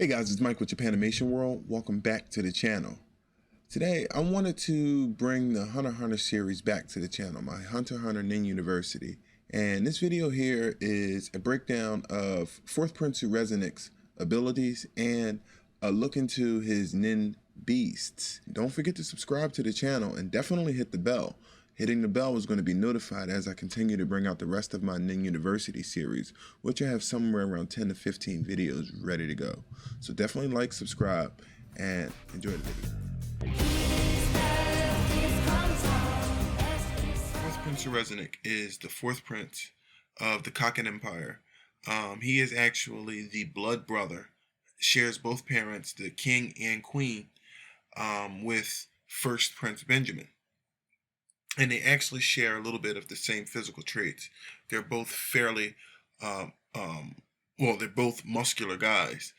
Hey guys, it's Mike with Japanimation World. Welcome back to the channel. Today, I wanted to bring the Hunter x Hunter series back to the channel, my Hunter x Hunter Nen University. And this video here is a breakdown of 4th Prince Tserriednich's abilities and a look into his Nen beasts. Don't forget to subscribe to the channel and definitely hit the bell. Hitting the bell is going to be notified as I continue to bring out the rest of my Nen University series, which I have somewhere around 10 to 15 videos ready to go. So definitely like, subscribe, and enjoy the video. 4th Prince Tserriednich is the 4th prince of the Kaken Empire. He is actually the blood brother, shares both parents, the king and queen, with 1st Prince Benjamin. And they actually share a little bit of the same physical traits. They're both fairly, they're both muscular guys.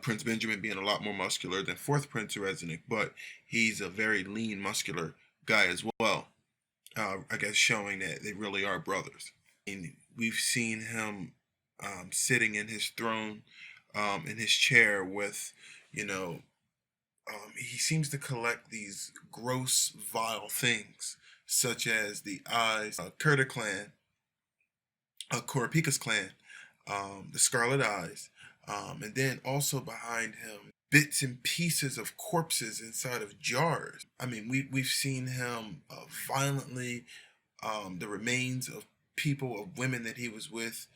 Prince Benjamin being a lot more muscular than 4th Prince Tserriednich, but he's a very lean, muscular guy as well. I guess showing that they really are brothers. And we've seen him sitting in his throne, in his chair with, he seems to collect these gross, vile things, such as the eyes, Kurta clan, Kurapika's clan, the Scarlet Eyes, and then also behind him, bits and pieces of corpses inside of jars. I mean, we've seen him violently, the remains of people, of women that he was with,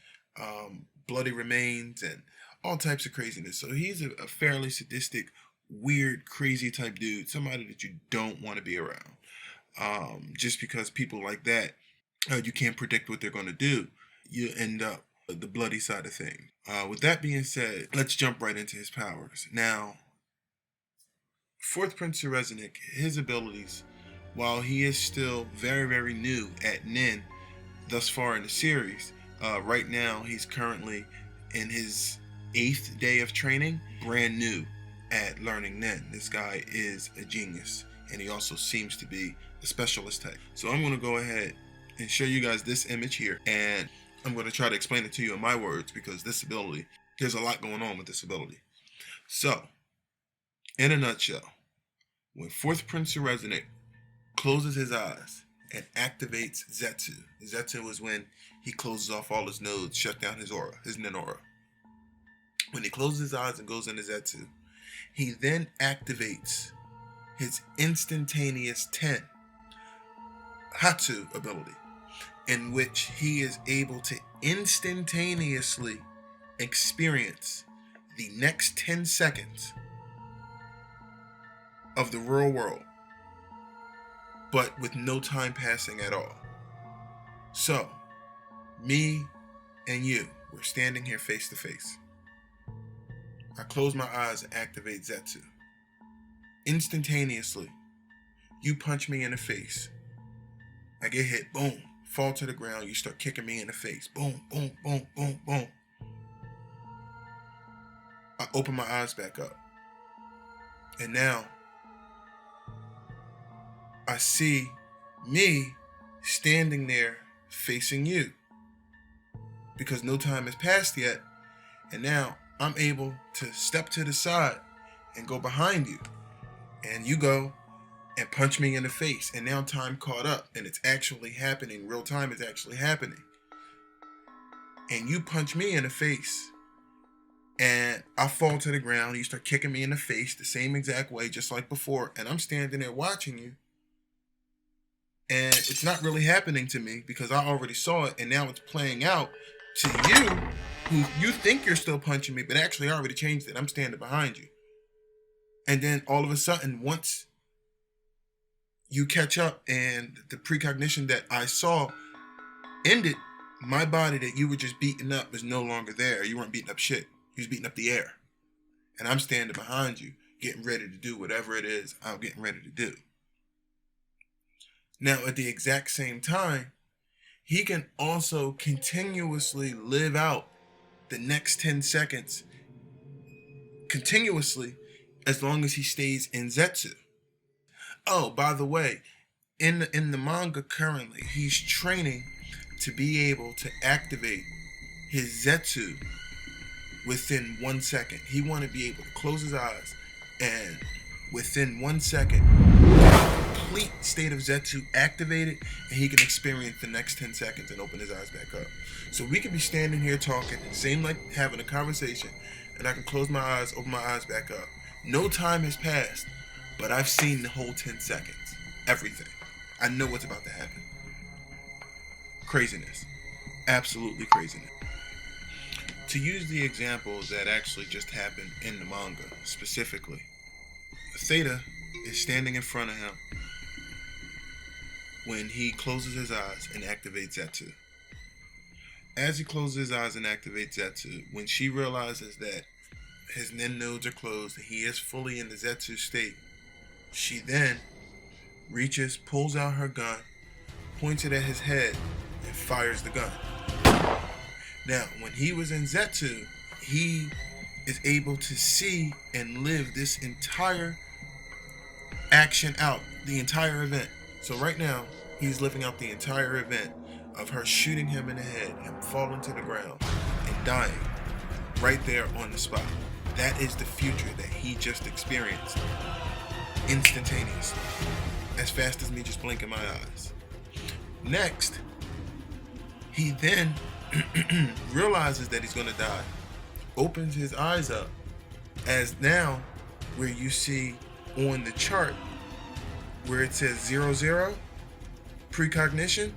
bloody remains, and all types of craziness. So he's a fairly sadistic, weird, crazy type dude, somebody that you don't want to be around. Just because people like that, you can't predict what they're going to do. You end up the bloody side of things. With that being said, let's jump right into his powers. Now, 4th Prince Tserriednich, his abilities, while he is still very, very new at Nen thus far in the series, right now he's currently in his 8th day of training, brand new at learning Nen. This guy is a genius, and he also seems to be a specialist type. So I'm going to go ahead and show you guys this image here, and I'm going to try to explain it to you in my words, because this ability, there's a lot going on with this ability. So, in a nutshell, when 4th Prince Tserriednich closes his eyes and activates Zetsu, Zetsu is when he closes off all his nodes, shuts down his aura, his Nen aura. When he closes his eyes and goes into Zetsu, he then activates his instantaneous 10 Hatsu ability, in which he is able to instantaneously experience the next 10 seconds of the real world, but with no time passing at all. So, me and you, we're standing here face to face. I close my eyes and activate Zetsu. Instantaneously, you punch me in the face. I get hit, boom, fall to the ground, you start kicking me in the face. Boom, boom, boom, boom, boom. I open my eyes back up. And now, I see me standing there facing you. Because no time has passed yet, and now I'm able to step to the side and go behind you. And you go and punch me in the face, and now time caught up, and it's actually happening. Real time is actually happening. And you punch me in the face, and I fall to the ground. You start kicking me in the face the same exact way, just like before, and I'm standing there watching you. And it's not really happening to me because I already saw it, and now it's playing out to you, who you think you're still punching me, but actually I already changed it. I'm standing behind you. And then all of a sudden, once you catch up and the precognition that I saw ended, my body that you were just beating up is no longer there. You weren't beating up shit. You was beating up the air. And I'm standing behind you, getting ready to do whatever it is I'm getting ready to do. Now, at the exact same time, he can also continuously live out the next 10 seconds continuously as long as he stays in Zetsu. Oh, by the way, in the manga currently, he's training to be able to activate his Zetsu within 1 second. He wanted to be able to close his eyes and within 1 second, complete state of Zetsu activated, and he can experience the next 10 seconds and open his eyes back up. So we could be standing here talking, same like having a conversation, and I can close my eyes, open my eyes back up. No time has passed, but I've seen the whole 10 seconds. Everything. I know what's about to happen. Craziness. Absolutely craziness. To use the example that actually just happened in the manga, specifically, Theta is standing in front of him when he closes his eyes and activates Zetsu. As he closes his eyes and activates Zetsu, when she realizes that his Nen nodes are closed and he is fully in the Zetsu state, she then reaches, pulls out her gun, points it at his head, and fires the gun. Now, when he was in Zetsu, he is able to see and live this entire action out, the entire event. So right now, he's living out the entire event of her shooting him in the head, him falling to the ground, and dying right there on the spot. That is the future that he just experienced instantaneously, as fast as me just blinking my eyes. Next, he then realizes that he's gonna die, opens his eyes up, as now where you see on the chart where it says 00 precognition,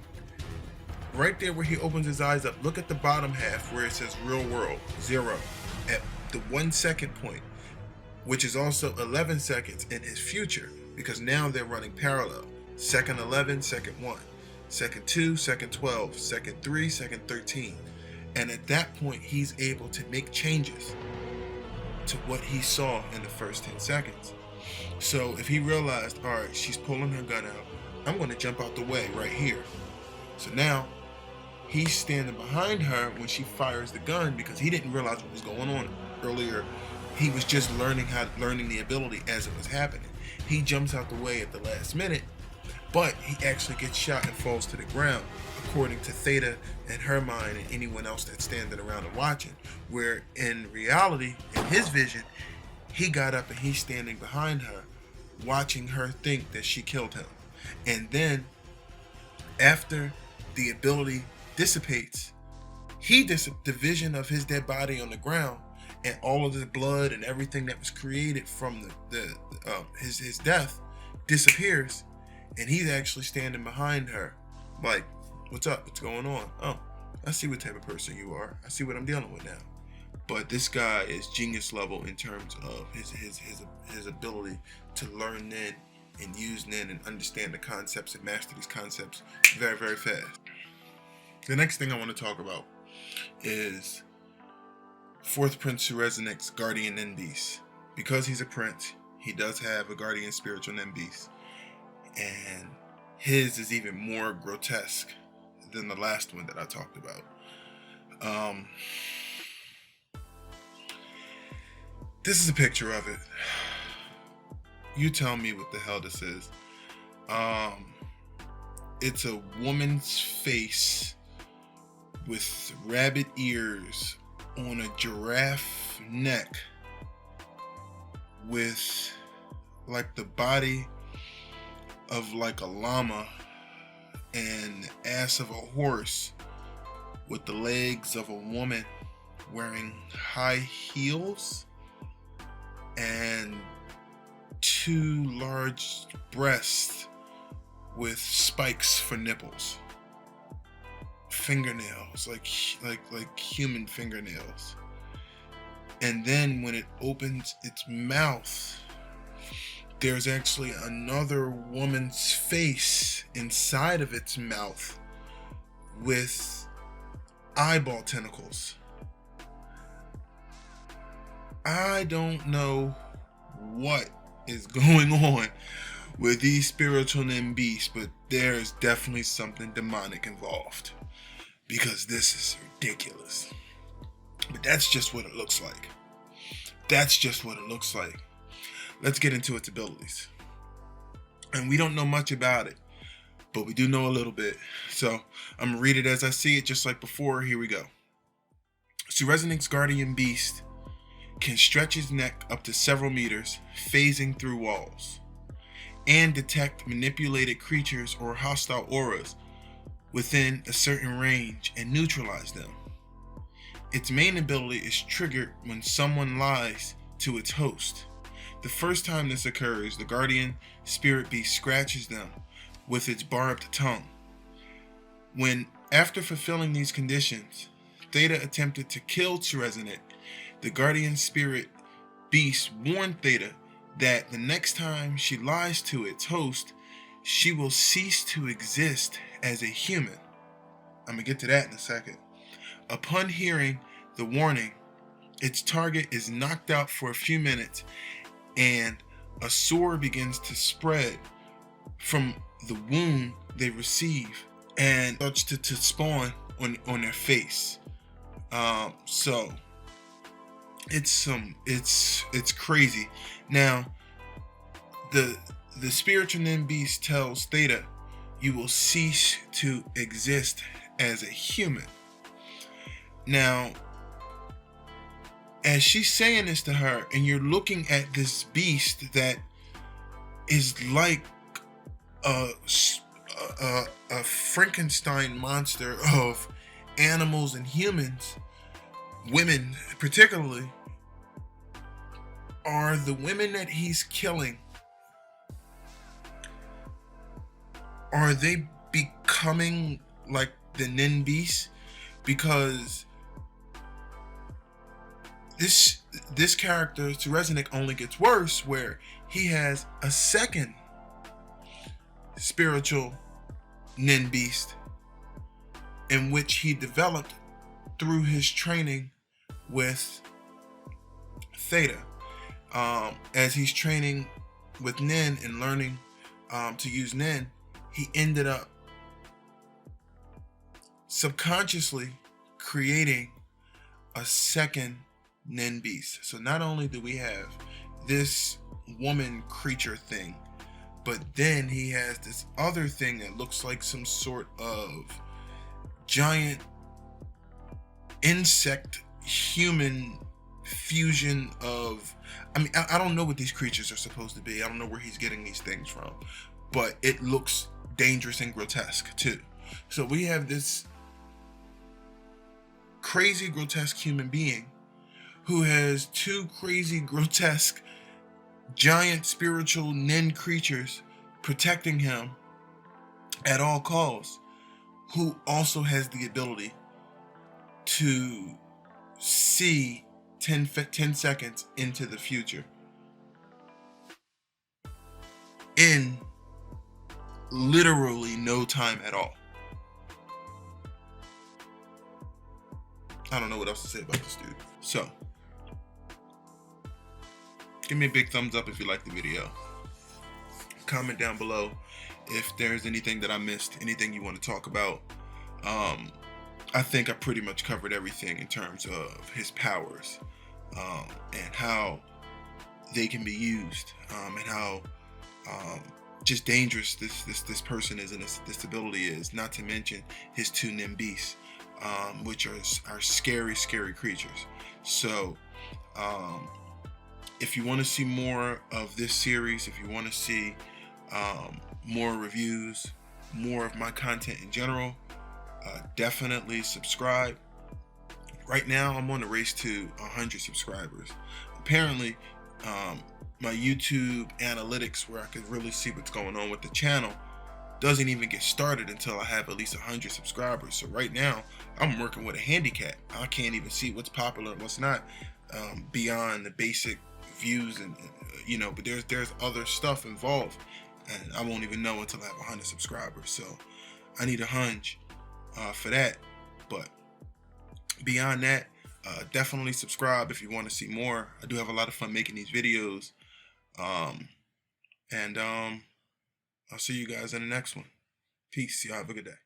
right there where he opens his eyes up, look at the bottom half where it says real world 0 at the 1 second point, which is also 11 seconds in his future, because now they're running parallel. Second 11, second 1, second 2, second 12, second 3, second 13. And at that point, he's able to make changes to what he saw in the first 10 seconds. So if he realized, all right, she's pulling her gun out, I'm going to jump out the way right here. So now he's standing behind her when she fires the gun, because he didn't realize what was going on earlier. He was just learning the ability as it was happening. He jumps out the way at the last minute, but he actually gets shot and falls to the ground, according to Theta and her mind and anyone else that's standing around and watching. Where in reality, in his vision, he got up and he's standing behind her, watching her think that she killed him. And then, after the ability dissipates, the vision of his dead body on the ground and all of the blood and everything that was created from his death disappears, and he's actually standing behind her, like, what's up? What's going on? Oh, I see what type of person you are. I see what I'm dealing with now. But this guy is genius level in terms of his ability to learn Nen and use Nen and understand the concepts and master these concepts very, very fast. The next thing I want to talk about is 4th Prince Tserriednich's guardian Nen beast. Because he's a prince, he does have a guardian spiritual Nen beast. And his is even more grotesque than the last one that I talked about. This is a picture of it. You tell me what the hell this is. It's a woman's face with rabbit ears on a giraffe neck with like the body of like a llama and the ass of a horse with the legs of a woman wearing high heels and 2 large breasts with spikes for nipples. Fingernails, like human fingernails. And then when it opens its mouth, there's actually another woman's face inside of its mouth with eyeball tentacles. I don't know what is going on with these spiritual Nen beasts, but there's definitely something demonic involved, because this is ridiculous. But that's just what it looks like. That's just what it looks like. Let's get into its abilities. And we don't know much about it, but we do know a little bit. So I'm gonna read it as I see it, just like before. Here we go. Tserriednich's guardian beast can stretch his neck up to several meters, phasing through walls, and detect manipulated creatures or hostile auras within a certain range and neutralize them. Its main ability is triggered when someone lies to its host. The first time this occurs, the guardian spirit beast scratches them with its barbed tongue. When, after fulfilling these conditions, Theta attempted to kill Tserriednich, the guardian spirit beast warned Theta that the next time she lies to its host, she will cease to exist as a human. I'm going to get to that in a second. Upon hearing the warning, its target is knocked out for a few minutes and a sore begins to spread from the wound they receive and starts to spawn on their face. So it's crazy. Now the spiritual Nen beast tells Theta, you will cease to exist as a human. Now, as she's saying this to her, and you're looking at this beast that is like a Frankenstein monster of animals and humans, women particularly, are the women that he's killing, are they becoming like the Nen beast? Because this character, Tserriednich, only gets worse, where he has a second spiritual Nen beast in which he developed through his training with Theta. As he's training with Nen and learning to use Nen, he ended up subconsciously creating a second Nen beast. So not only do we have this woman creature thing, but then he has this other thing that looks like some sort of giant insect human fusion of, I don't know what these creatures are supposed to be. I don't know where he's getting these things from, but it looks dangerous and grotesque too. So we have this crazy grotesque human being who has two crazy grotesque giant spiritual Nen creatures protecting him at all costs, who also has the ability to see 10 seconds into the future in literally no time at all. I don't know what else to say about this dude. So, give me a big thumbs up if you like the video. Comment down below if there's anything that I missed, anything you want to talk about. I think I pretty much covered everything in terms of his powers, and how they can be used, and how just dangerous this person is and this ability is. Not to mention his two Nen beasts, which are scary creatures. So, if you want to see more of this series, if you want to see more reviews, more of my content in general, definitely subscribe. Right now, I'm on the race to 100 subscribers. Apparently, my YouTube analytics, where I can really see what's going on with the channel, doesn't even get started until I have at least 100 subscribers. So right now, I'm working with a handicap. I can't even see what's popular and what's not, beyond the basic views and but there's other stuff involved, and I won't even know until I have 100 subscribers. So I need a hunch for that. But beyond that, definitely subscribe if you want to see more. I do have a lot of fun making these videos, and I'll see you guys in the next one. Peace. Y'all have a good day.